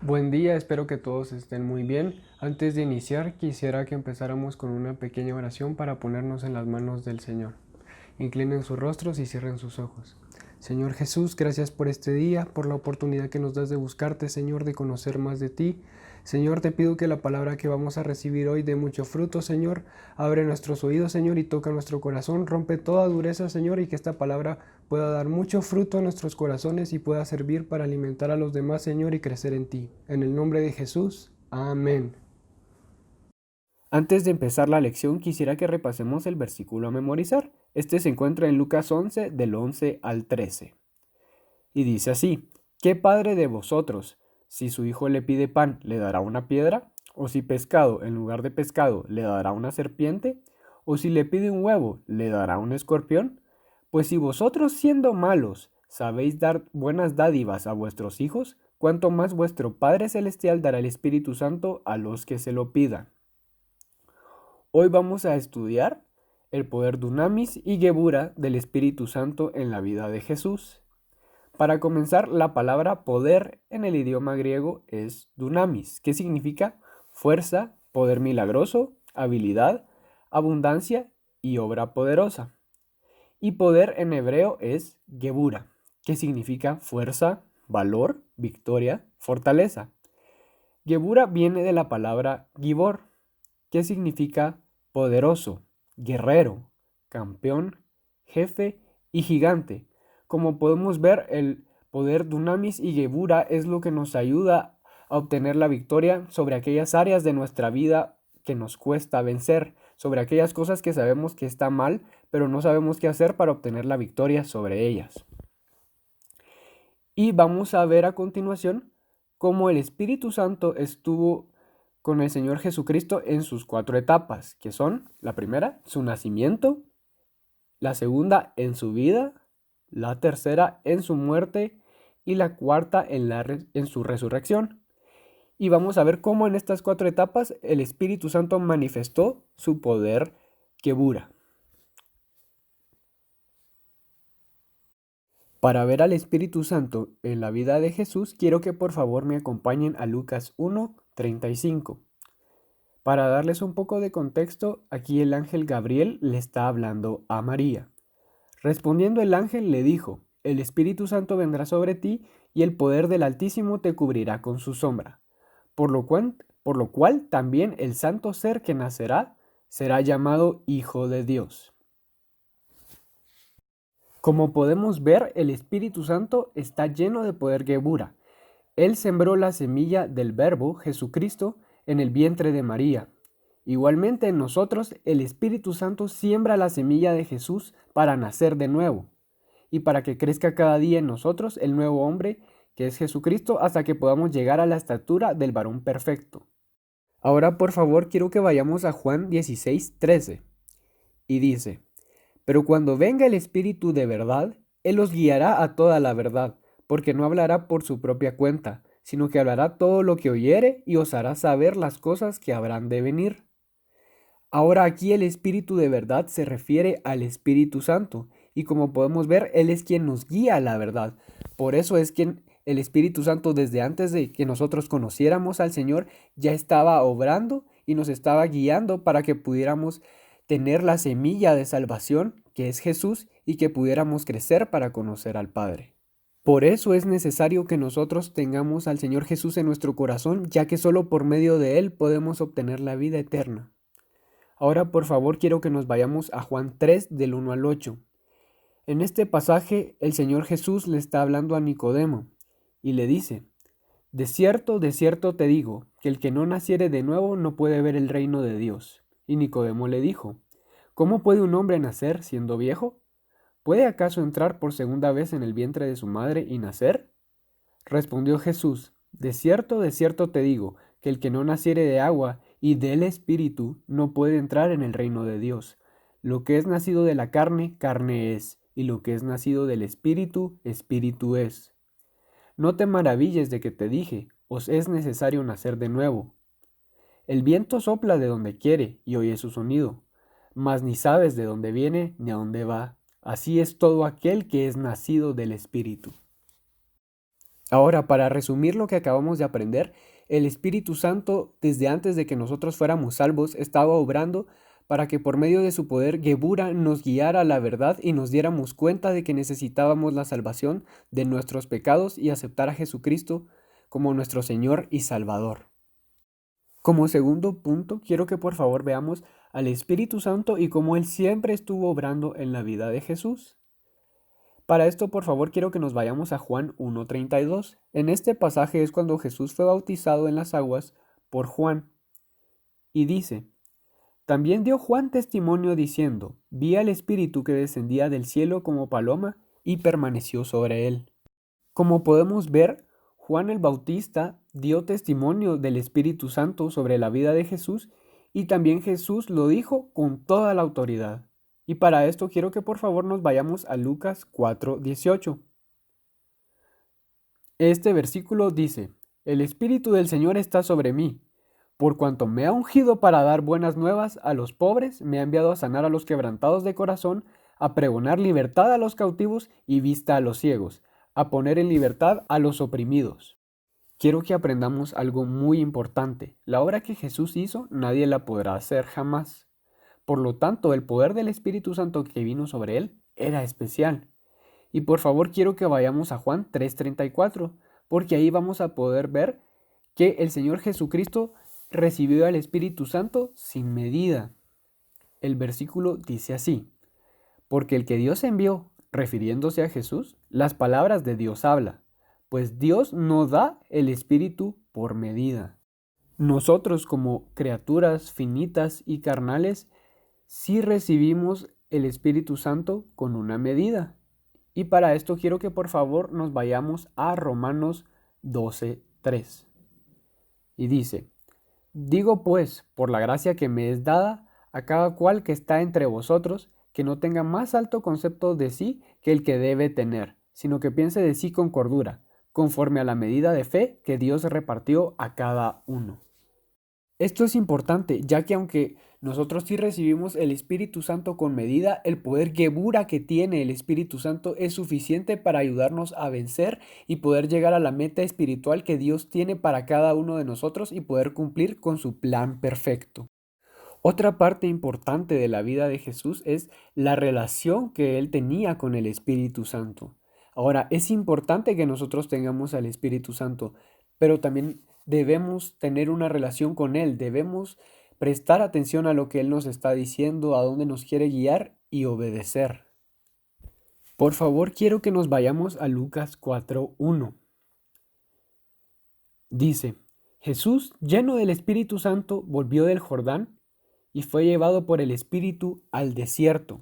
Buen día, espero que todos estén muy bien. Antes de iniciar, quisiera que empezáramos con una pequeña oración para ponernos en las manos del Señor. Inclinen sus rostros y cierren sus ojos. Señor Jesús, gracias por este día, por la oportunidad que nos das de buscarte, Señor, de conocer más de ti. Señor, te pido que la palabra que vamos a recibir hoy dé mucho fruto, Señor. Abre nuestros oídos, Señor, y toca nuestro corazón. Rompe toda dureza, Señor, y que esta palabra pueda dar mucho fruto a nuestros corazones y pueda servir para alimentar a los demás, Señor, y crecer en ti. En el nombre de Jesús. Amén. Antes de empezar la lección, quisiera que repasemos el versículo a memorizar. Este se encuentra en Lucas 11, del 11 al 13. Y dice así: ¿Qué padre de vosotros, si su hijo le pide pan, le dará una piedra? ¿O si pescado, en lugar de pescado, le dará una serpiente? ¿O si le pide un huevo, le dará un escorpión? Pues si vosotros, siendo malos, sabéis dar buenas dádivas a vuestros hijos, cuánto más vuestro Padre Celestial dará el Espíritu Santo a los que se lo pidan. Hoy vamos a estudiar el poder dunamis y gebura del Espíritu Santo en la vida de Jesús. Para comenzar, la palabra poder en el idioma griego es dunamis, que significa fuerza, poder milagroso, habilidad, abundancia y obra poderosa. Y poder en hebreo es gebura, que significa fuerza, valor, victoria, fortaleza. Gebura viene de la palabra gibor, que significa poderoso, guerrero, campeón, jefe y gigante. Como podemos ver, el poder dunamis y gebura es lo que nos ayuda a obtener la victoria sobre aquellas áreas de nuestra vida que nos cuesta vencer, sobre aquellas cosas que sabemos que está mal, pero no sabemos qué hacer para obtener la victoria sobre ellas. Y vamos a ver a continuación cómo el Espíritu Santo estuvo con el Señor Jesucristo en sus 4 etapas, que son: la primera, su nacimiento; la segunda, en su vida; la tercera, en su muerte; y la cuarta, en su resurrección. Y vamos a ver cómo en estas 4 etapas el Espíritu Santo manifestó su poder gebura. Para ver al Espíritu Santo en la vida de Jesús, quiero que por favor me acompañen a Lucas 1:35. Para darles un poco de contexto, aquí el ángel Gabriel le está hablando a María. Respondiendo el ángel le dijo: El Espíritu Santo vendrá sobre ti y el poder del Altísimo te cubrirá con su sombra. Por lo cual también el santo ser que nacerá será llamado Hijo de Dios. Como podemos ver, el Espíritu Santo está lleno de poder gebura. Él sembró la semilla del Verbo, Jesucristo, en el vientre de María. Igualmente en nosotros, el Espíritu Santo siembra la semilla de Jesús para nacer de nuevo y para que crezca cada día en nosotros el nuevo hombre, que es Jesucristo, hasta que podamos llegar a la estatura del varón perfecto. Ahora, por favor, quiero que vayamos a Juan 16:13. Y dice: Pero cuando venga el Espíritu de verdad, Él os guiará a toda la verdad, porque no hablará por su propia cuenta, sino que hablará todo lo que oyere y os hará saber las cosas que habrán de venir. Ahora aquí el Espíritu de verdad se refiere al Espíritu Santo, y como podemos ver, Él es quien nos guía a la verdad. Por eso es que el Espíritu Santo, desde antes de que nosotros conociéramos al Señor, ya estaba obrando y nos estaba guiando para que pudiéramos tener la semilla de salvación, que es Jesús, y que pudiéramos crecer para conocer al Padre. Por eso es necesario que nosotros tengamos al Señor Jesús en nuestro corazón, ya que solo por medio de Él podemos obtener la vida eterna. Ahora, por favor, quiero que nos vayamos a Juan 3, del 1 al 8. En este pasaje, el Señor Jesús le está hablando a Nicodemo y le dice: de cierto te digo, que el que no naciere de nuevo no puede ver el reino de Dios. Y Nicodemo le dijo: ¿Cómo puede un hombre nacer siendo viejo? ¿Puede acaso entrar por segunda vez en el vientre de su madre y nacer? Respondió Jesús: de cierto te digo, que el que no naciere de agua y del Espíritu no puede entrar en el reino de Dios. Lo que es nacido de la carne, carne es, y lo que es nacido del Espíritu, Espíritu es. No te maravilles de que te dije: os es necesario nacer de nuevo. El viento sopla de donde quiere y oye su sonido, mas ni sabes de dónde viene ni a dónde va. Así es todo aquel que es nacido del Espíritu. Ahora, para resumir lo que acabamos de aprender, el Espíritu Santo, desde antes de que nosotros fuéramos salvos, estaba obrando para que por medio de su poder Gebura nos guiara a la verdad y nos diéramos cuenta de que necesitábamos la salvación de nuestros pecados y aceptar a Jesucristo como nuestro Señor y Salvador. Como segundo punto, quiero que por favor veamos al Espíritu Santo y cómo Él siempre estuvo obrando en la vida de Jesús. Para esto, por favor, quiero que nos vayamos a Juan 1:32. En este pasaje es cuando Jesús fue bautizado en las aguas por Juan. Y dice, también dio Juan testimonio diciendo, vi al Espíritu que descendía del cielo como paloma y permaneció sobre él. Como podemos ver, Juan el Bautista dio testimonio del Espíritu Santo sobre la vida de Jesús y también Jesús lo dijo con toda la autoridad. Y para esto quiero que por favor nos vayamos a Lucas 4:18. Este versículo dice, el Espíritu del Señor está sobre mí, por cuanto me ha ungido para dar buenas nuevas a los pobres, me ha enviado a sanar a los quebrantados de corazón, a pregonar libertad a los cautivos y vista a los ciegos, a poner en libertad a los oprimidos. Quiero que aprendamos algo muy importante. La obra que Jesús hizo, nadie la podrá hacer jamás. Por lo tanto, el poder del Espíritu Santo que vino sobre él era especial. Y por favor quiero que vayamos a Juan 3:34, porque ahí vamos a poder ver que el Señor Jesucristo recibió al Espíritu Santo sin medida. El versículo dice así, porque el que Dios envió, refiriéndose a Jesús, las palabras de Dios habla, pues Dios no da el Espíritu por medida. Nosotros como criaturas finitas y carnales, sí recibimos el Espíritu Santo con una medida. Y para esto quiero que por favor nos vayamos a Romanos 12:3. Y dice, digo pues, por la gracia que me es dada, a cada cual que está entre vosotros, que no tenga más alto concepto de sí que el que debe tener, sino que piense de sí con cordura, conforme a la medida de fe que Dios repartió a cada uno. Esto es importante, ya que aunque nosotros sí recibimos el Espíritu Santo con medida, el poder Gebura que tiene el Espíritu Santo es suficiente para ayudarnos a vencer y poder llegar a la meta espiritual que Dios tiene para cada uno de nosotros y poder cumplir con su plan perfecto. Otra parte importante de la vida de Jesús es la relación que él tenía con el Espíritu Santo. Ahora, es importante que nosotros tengamos al Espíritu Santo, pero también debemos tener una relación con él, debemos prestar atención a lo que él nos está diciendo, a dónde nos quiere guiar y obedecer. Por favor, quiero que nos vayamos a Lucas 4:1. Dice, Jesús, lleno del Espíritu Santo, volvió del Jordán y fue llevado por el Espíritu al desierto.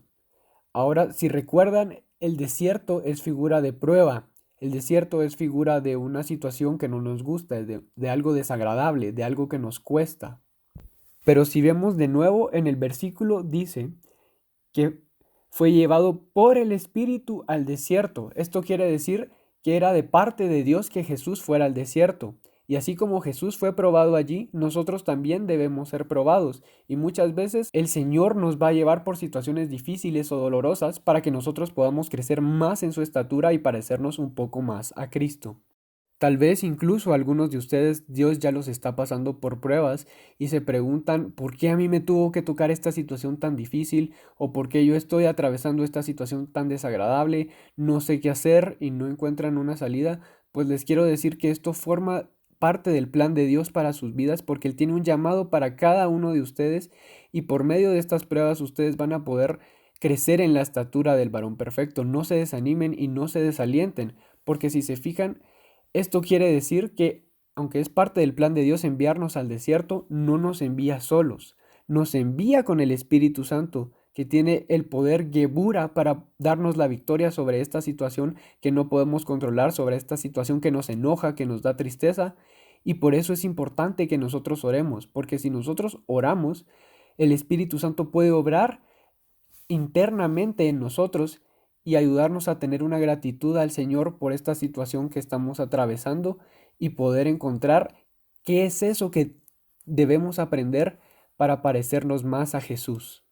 Ahora, si recuerdan, el desierto es figura de prueba. El desierto es figura de una situación que no nos gusta, de algo desagradable, de algo que nos cuesta. Pero si vemos de nuevo en el versículo, dice que fue llevado por el Espíritu al desierto. Esto quiere decir que era de parte de Dios que Jesús fuera al desierto. Y así como Jesús fue probado allí, nosotros también debemos ser probados. Y muchas veces el Señor nos va a llevar por situaciones difíciles o dolorosas para que nosotros podamos crecer más en su estatura y parecernos un poco más a Cristo. Tal vez incluso algunos de ustedes Dios ya los está pasando por pruebas y se preguntan ¿por qué a mí me tuvo que tocar esta situación tan difícil? ¿O por qué yo estoy atravesando esta situación tan desagradable? No sé qué hacer y no encuentran una salida. Pues les quiero decir que esto forma parte del plan de Dios para sus vidas porque Él tiene un llamado para cada uno de ustedes y por medio de estas pruebas ustedes van a poder crecer en la estatura del varón perfecto. No se desanimen y no se desalienten porque si se fijan, esto quiere decir que, aunque es parte del plan de Dios enviarnos al desierto, no nos envía solos, nos envía con el Espíritu Santo, que tiene el poder Gebura para darnos la victoria sobre esta situación que no podemos controlar, sobre esta situación que nos enoja, que nos da tristeza. Y por eso es importante que nosotros oremos, porque si nosotros oramos, el Espíritu Santo puede obrar internamente en nosotros y ayudarnos a tener una gratitud al Señor por esta situación que estamos atravesando y poder encontrar qué es eso que debemos aprender para parecernos más a Jesús.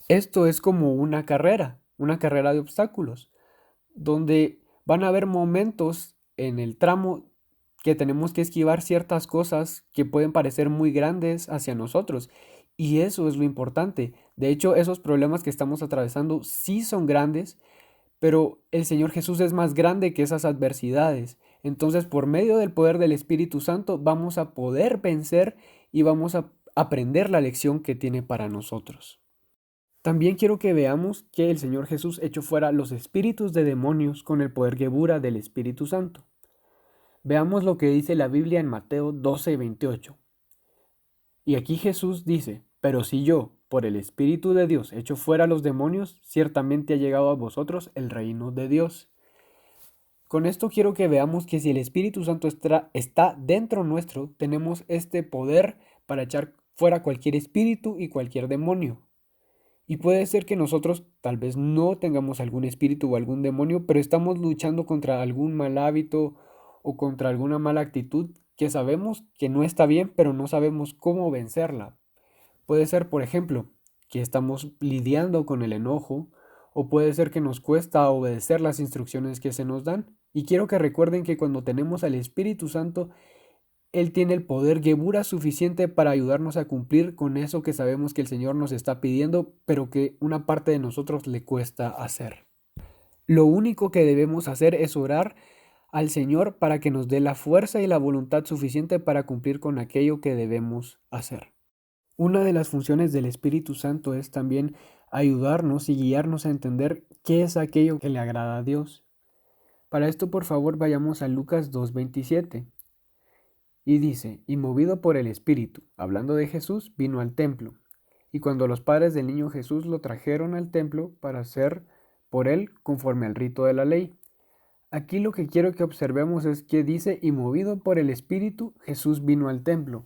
Esto es como una carrera de obstáculos, donde van a haber momentos en el tramo que tenemos que esquivar ciertas cosas que pueden parecer muy grandes hacia nosotros. Y eso es lo importante. De hecho, esos problemas que estamos atravesando sí son grandes, pero el Señor Jesús es más grande que esas adversidades. Entonces, por medio del poder del Espíritu Santo, vamos a poder vencer y vamos a aprender la lección que tiene para nosotros. También quiero que veamos que el Señor Jesús echó fuera los espíritus de demonios con el poder Gebura del Espíritu Santo. Veamos lo que dice la Biblia en Mateo 12:28. Y aquí Jesús dice: pero si yo, por el Espíritu de Dios, echo fuera los demonios, ciertamente ha llegado a vosotros el reino de Dios. Con esto quiero que veamos que si el Espíritu Santo está dentro nuestro, tenemos este poder para echar fuera cualquier espíritu y cualquier demonio. Y puede ser que nosotros tal vez no tengamos algún espíritu o algún demonio, pero estamos luchando contra algún mal hábito o contra alguna mala actitud que sabemos que no está bien, pero no sabemos cómo vencerla. Puede ser, por ejemplo, que estamos lidiando con el enojo, o puede ser que nos cuesta obedecer las instrucciones que se nos dan. Y quiero que recuerden que cuando tenemos al Espíritu Santo, Él tiene el poder Gebura suficiente para ayudarnos a cumplir con eso que sabemos que el Señor nos está pidiendo, pero que una parte de nosotros le cuesta hacer. Lo único que debemos hacer es orar al Señor para que nos dé la fuerza y la voluntad suficiente para cumplir con aquello que debemos hacer. Una de las funciones del Espíritu Santo es también ayudarnos y guiarnos a entender qué es aquello que le agrada a Dios. Para esto, por favor, vayamos a Lucas 2:27. Y dice: y movido por el Espíritu, hablando de Jesús, vino al templo. Y cuando los padres del niño Jesús lo trajeron al templo para hacer por él conforme al rito de la ley. Aquí lo que quiero que observemos es que dice: y movido por el Espíritu, Jesús vino al templo.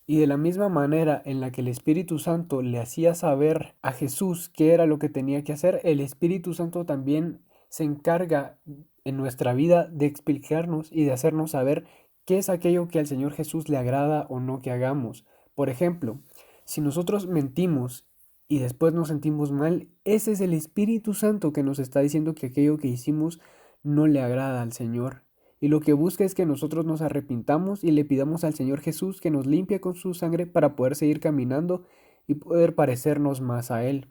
Y de la misma manera en la que el Espíritu Santo le hacía saber a Jesús qué era lo que tenía que hacer, el Espíritu Santo también se encarga en nuestra vida de explicarnos y de hacernos saber qué es aquello que al Señor Jesús le agrada o no que hagamos. Por ejemplo, si nosotros mentimos y después nos sentimos mal, ese es el Espíritu Santo que nos está diciendo que aquello que hicimos no le agrada al Señor. Y lo que busca es que nosotros nos arrepintamos y le pidamos al Señor Jesús que nos limpie con su sangre para poder seguir caminando y poder parecernos más a Él.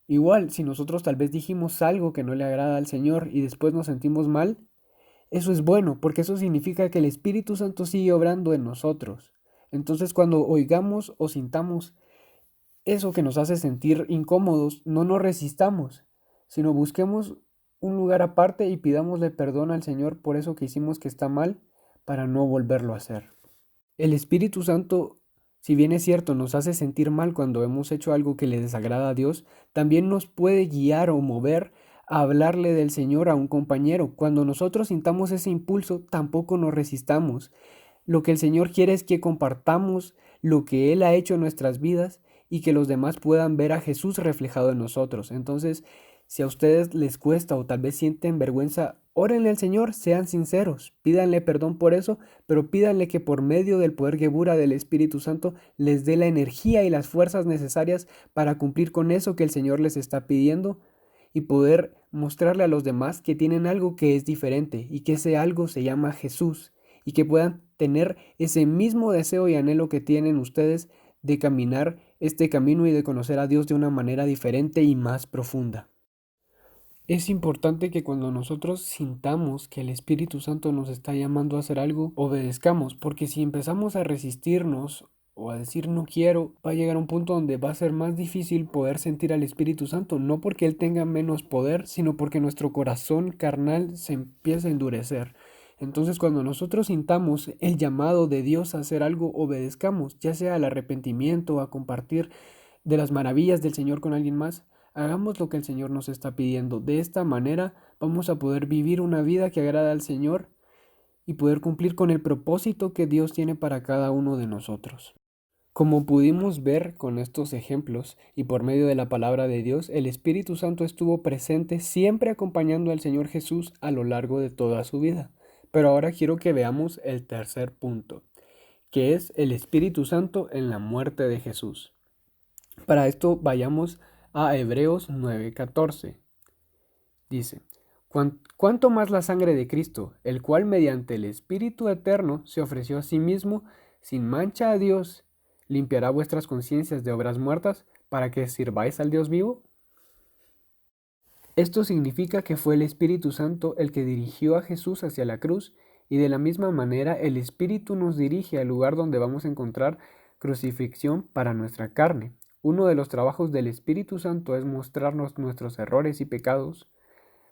Igual, si nosotros tal vez dijimos algo que no le agrada al Señor y después nos sentimos mal, eso es bueno, porque eso significa que el Espíritu Santo sigue obrando en nosotros. Entonces, cuando oigamos o sintamos eso que nos hace sentir incómodos, no nos resistamos, sino busquemos un lugar aparte y pidámosle perdón al Señor por eso que hicimos que está mal, para no volverlo a hacer. El Espíritu Santo, si bien es cierto, nos hace sentir mal cuando hemos hecho algo que le desagrada a Dios, también nos puede guiar o mover a hablarle del Señor a un compañero. Cuando nosotros sintamos ese impulso, tampoco nos resistamos. Lo que el Señor quiere es que compartamos lo que Él ha hecho en nuestras vidas y que los demás puedan ver a Jesús reflejado en nosotros. Entonces, si a ustedes les cuesta o tal vez sienten vergüenza, órenle al Señor, sean sinceros, pídanle perdón por eso, pero pídanle que por medio del poder Gebura del Espíritu Santo les dé la energía y las fuerzas necesarias para cumplir con eso que el Señor les está pidiendo y poder mostrarle a los demás que tienen algo que es diferente y que ese algo se llama Jesús y que puedan tener ese mismo deseo y anhelo que tienen ustedes de caminar este camino y de conocer a Dios de una manera diferente y más profunda. Es importante que cuando nosotros sintamos que el Espíritu Santo nos está llamando a hacer algo, obedezcamos, porque si empezamos a resistirnos o a decir no quiero, va a llegar un punto donde va a ser más difícil poder sentir al Espíritu Santo, no porque Él tenga menos poder, sino porque nuestro corazón carnal se empieza a endurecer. Entonces, cuando nosotros sintamos el llamado de Dios a hacer algo, obedezcamos, ya sea al arrepentimiento o a compartir de las maravillas del Señor con alguien más. Hagamos lo que el Señor nos está pidiendo. De esta manera vamos a poder vivir una vida que agrada al Señor y poder cumplir con el propósito que Dios tiene para cada uno de nosotros. Como pudimos ver con estos ejemplos y por medio de la palabra de Dios, el Espíritu Santo estuvo presente siempre acompañando al Señor Jesús a lo largo de toda su vida. Pero ahora quiero que veamos el tercer punto, que es el Espíritu Santo en la muerte de Jesús. Para esto vayamos a Hebreos 9:14. Dice: ¿Cuánto más la sangre de Cristo, el cual mediante el Espíritu Eterno se ofreció a sí mismo sin mancha a Dios, limpiará vuestras conciencias de obras muertas para que sirváis al Dios vivo? Esto significa que fue el Espíritu Santo el que dirigió a Jesús hacia la cruz, y de la misma manera el Espíritu nos dirige al lugar donde vamos a encontrar crucifixión para nuestra carne. Uno de los trabajos del Espíritu Santo es mostrarnos nuestros errores y pecados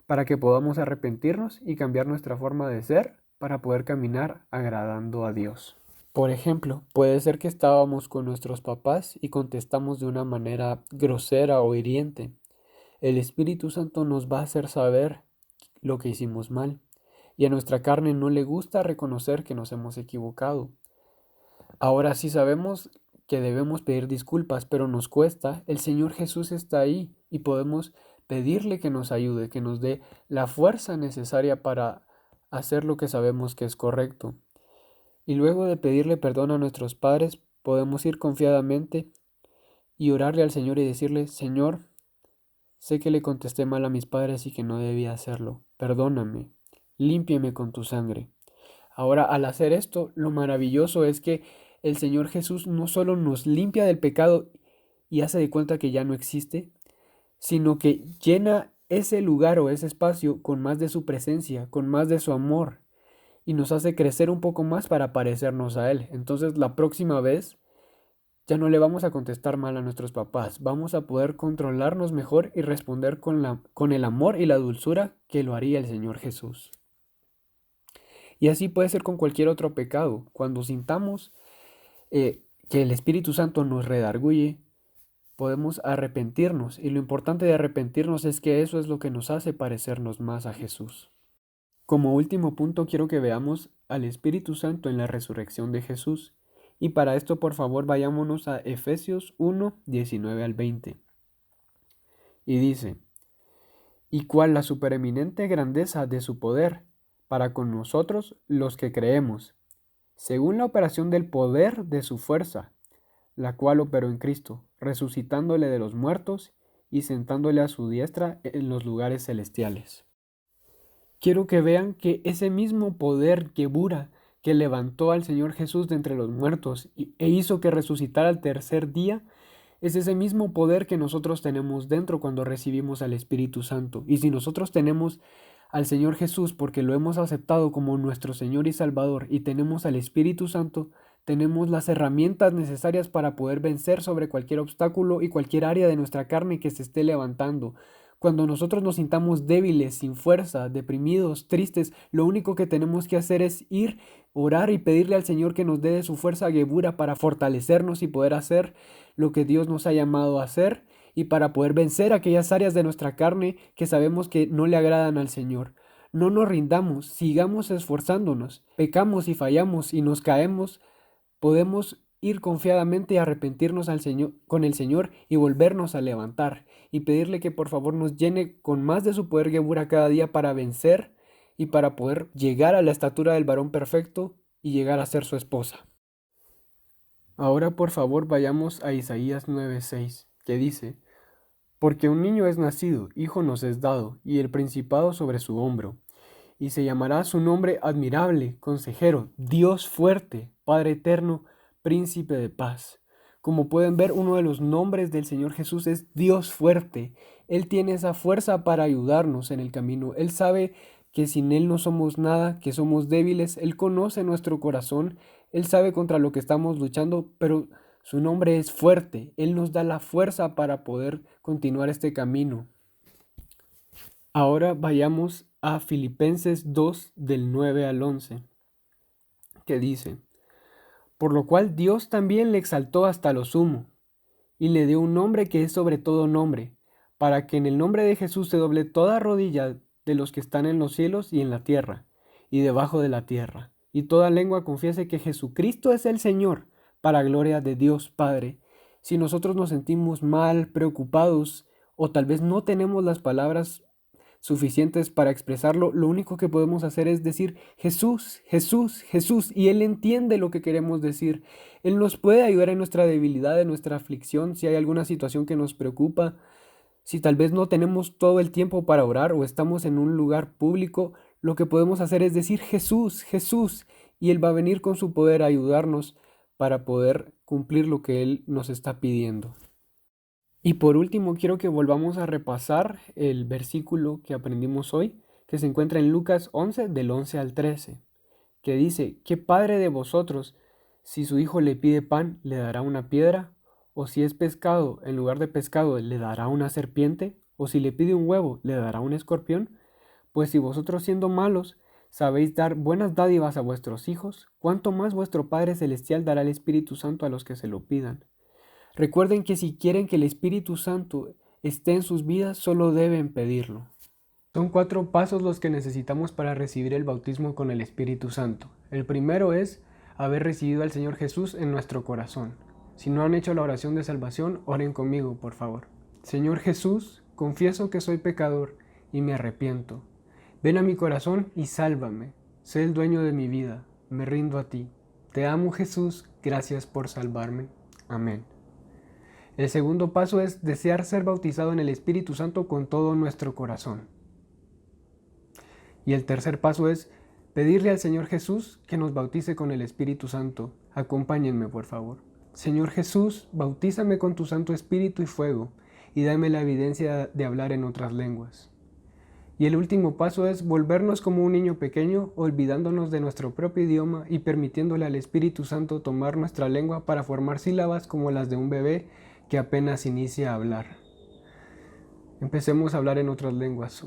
para que podamos arrepentirnos y cambiar nuestra forma de ser para poder caminar agradando a Dios. Por ejemplo, puede ser que estábamos con nuestros papás y contestamos de una manera grosera o hiriente. El Espíritu Santo nos va a hacer saber lo que hicimos mal, y a nuestra carne no le gusta reconocer que nos hemos equivocado. Ahora sí sabemos que debemos pedir disculpas, pero nos cuesta. El Señor Jesús está ahí y podemos pedirle que nos ayude, que nos dé la fuerza necesaria para hacer lo que sabemos que es correcto. Y luego de pedirle perdón a nuestros padres, podemos ir confiadamente y orarle al Señor y decirle: Señor, sé que le contesté mal a mis padres y que no debía hacerlo. Perdóname, límpiame con tu sangre. Ahora, al hacer esto, lo maravilloso es que el Señor Jesús no solo nos limpia del pecado y hace de cuenta que ya no existe, sino que llena ese lugar o ese espacio con más de su presencia, con más de su amor, y nos hace crecer un poco más para parecernos a Él. Entonces, la próxima vez ya no le vamos a contestar mal a nuestros papás, vamos a poder controlarnos mejor y responder con el amor y la dulzura que lo haría el Señor Jesús. Y así puede ser con cualquier otro pecado. Cuando sintamos que el Espíritu Santo nos redarguye, podemos arrepentirnos. Y lo importante de arrepentirnos es que eso es lo que nos hace parecernos más a Jesús. Como último punto, quiero que veamos al Espíritu Santo en la resurrección de Jesús. Y para esto, por favor, vayámonos a Efesios 1, 19 al 20. Y dice: ¿y cuál la supereminente grandeza de su poder para con nosotros los que creemos, según la operación del poder de su fuerza, la cual operó en Cristo, resucitándole de los muertos y sentándole a su diestra en los lugares celestiales? Quiero que vean que ese mismo poder que levantó al Señor Jesús de entre los muertos e hizo que resucitara al tercer día, es ese mismo poder que nosotros tenemos dentro cuando recibimos al Espíritu Santo. Y si nosotros tenemos al Señor Jesús porque lo hemos aceptado como nuestro Señor y Salvador, y tenemos al Espíritu Santo, tenemos las herramientas necesarias para poder vencer sobre cualquier obstáculo y cualquier área de nuestra carne que se esté levantando. Cuando nosotros nos sintamos débiles, sin fuerza, deprimidos, tristes, lo único que tenemos que hacer es ir, orar y pedirle al Señor que nos dé de su fuerza gebura para fortalecernos y poder hacer lo que Dios nos ha llamado a hacer, y para poder vencer aquellas áreas de nuestra carne que sabemos que no le agradan al Señor. No nos rindamos, sigamos esforzándonos. Pecamos y fallamos y nos caemos, podemos ir confiadamente y arrepentirnos con el Señor y volvernos a levantar y pedirle que por favor nos llene con más de su poder gebura cada día para vencer y para poder llegar a la estatura del varón perfecto y llegar a ser su esposa. Ahora por favor vayamos a Isaías 9:6, que dice: porque un niño es nacido, hijo nos es dado, y el principado sobre su hombro, y se llamará su nombre admirable, consejero, Dios fuerte, Padre eterno, príncipe de paz. Como pueden ver, uno de los nombres del Señor Jesús es Dios fuerte. Él tiene esa fuerza para ayudarnos en el camino. Él sabe que sin Él no somos nada, que somos débiles. Él conoce nuestro corazón. Él sabe contra lo que estamos luchando, pero su nombre es fuerte. Él nos da la fuerza para poder continuar este camino. Ahora vayamos a Filipenses 2 del 9 al 11, que dice: por lo cual Dios también le exaltó hasta lo sumo, y le dio un nombre que es sobre todo nombre, para que en el nombre de Jesús se doble toda rodilla de los que están en los cielos y en la tierra, y debajo de la tierra, y toda lengua confiese que Jesucristo es el Señor, para gloria de Dios Padre. Si nosotros nos sentimos mal, preocupados, o tal vez no tenemos las palabras suficientes para expresarlo, lo único que podemos hacer es decir Jesús, Jesús, Jesús, y Él entiende lo que queremos decir. Él nos puede ayudar en nuestra debilidad, en nuestra aflicción, si hay alguna situación que nos preocupa. Si tal vez no tenemos todo el tiempo para orar o estamos en un lugar público, lo que podemos hacer es decir Jesús, Jesús, y Él va a venir con su poder a ayudarnos para poder cumplir lo que Él nos está pidiendo. Y por último, quiero que volvamos a repasar el versículo que aprendimos hoy, que se encuentra en Lucas 11, del 11 al 13, que dice, ¿qué padre de vosotros, si su hijo le pide pan, le dará una piedra? ¿O si es pescado, en lugar de pescado, le dará una serpiente? ¿O si le pide un huevo, le dará un escorpión? Pues si vosotros siendo malos, sabéis dar buenas dádivas a vuestros hijos, ¿cuánto más vuestro Padre Celestial dará el Espíritu Santo a los que se lo pidan? Recuerden que si quieren que el Espíritu Santo esté en sus vidas, solo deben pedirlo. Son 4 pasos los que necesitamos para recibir el bautismo con el Espíritu Santo. El primero es haber recibido al Señor Jesús en nuestro corazón. Si no han hecho la oración de salvación, oren conmigo, por favor. Señor Jesús, confieso que soy pecador y me arrepiento. Ven a mi corazón y sálvame. Sé el dueño de mi vida. Me rindo a ti. Te amo, Jesús. Gracias por salvarme. Amén. El segundo paso es desear ser bautizado en el Espíritu Santo con todo nuestro corazón. Y el tercer paso es pedirle al Señor Jesús que nos bautice con el Espíritu Santo. Acompáñenme, por favor. Señor Jesús, bautízame con tu Santo Espíritu y fuego, y dame la evidencia de hablar en otras lenguas. Y el último paso es volvernos como un niño pequeño, olvidándonos de nuestro propio idioma y permitiéndole al Espíritu Santo tomar nuestra lengua para formar sílabas como las de un bebé que apenas inicia a hablar. Empecemos a hablar en otras lenguas.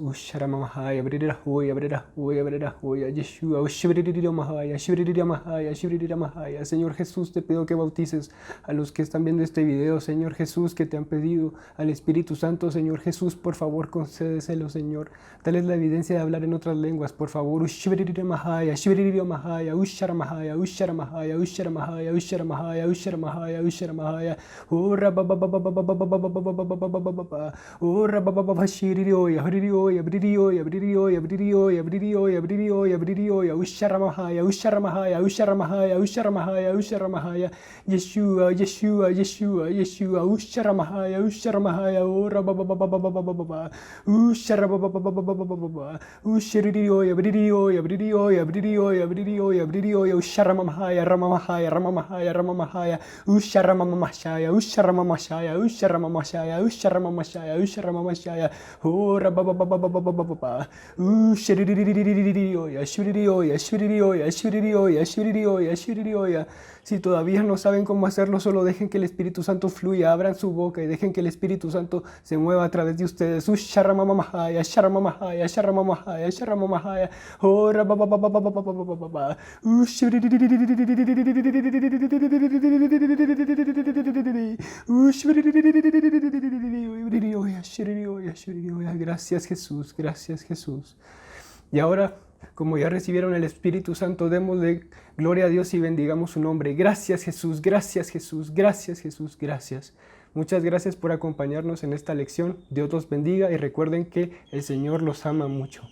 Señor Jesús, te pido que bautices a los que están viendo este video. Señor Jesús, que te han pedido al Espíritu Santo. Señor Jesús, por favor, concédeselo, Señor. Dales la evidencia de hablar en otras lenguas, por favor. Shirioya, Bririoya, Bririoya, Bririoya, Bririoya, Bririoya, Bririoya, Bririoya, Usharamahaya, Usharamahaya, Usharamahaya, Usharamahaya, Usharamahaya, Yeshua, Yeshua, Yeshua, Yeshua, Usharamahaya, Usharamahaya, Ora Baba Baba Baba Baba Baba, Usharababa, Ushirioya, Bririoya, Bririoya, Bririoya, Bririoya, Bririoya, Usharamahaya, Ramamahaya, Ramamahaya, Ramamahaya, Usharamamashaya, Usharamamashaya, Usharamamashaya, Usharamamashaya, Usharamamashaya. Si todavía no saben cómo hacerlo, solo dejen que el Espíritu Santo fluya, abran su boca y dejen que el Espíritu Santo se mueva a través de ustedes. Gracias Jesús, gracias Jesús. Y ahora, como ya recibieron el Espíritu Santo, démosle gloria a Dios y bendigamos su nombre. Gracias Jesús, gracias Jesús, gracias Jesús, gracias. Muchas gracias por acompañarnos en esta lección. Dios los bendiga y recuerden que el Señor los ama mucho.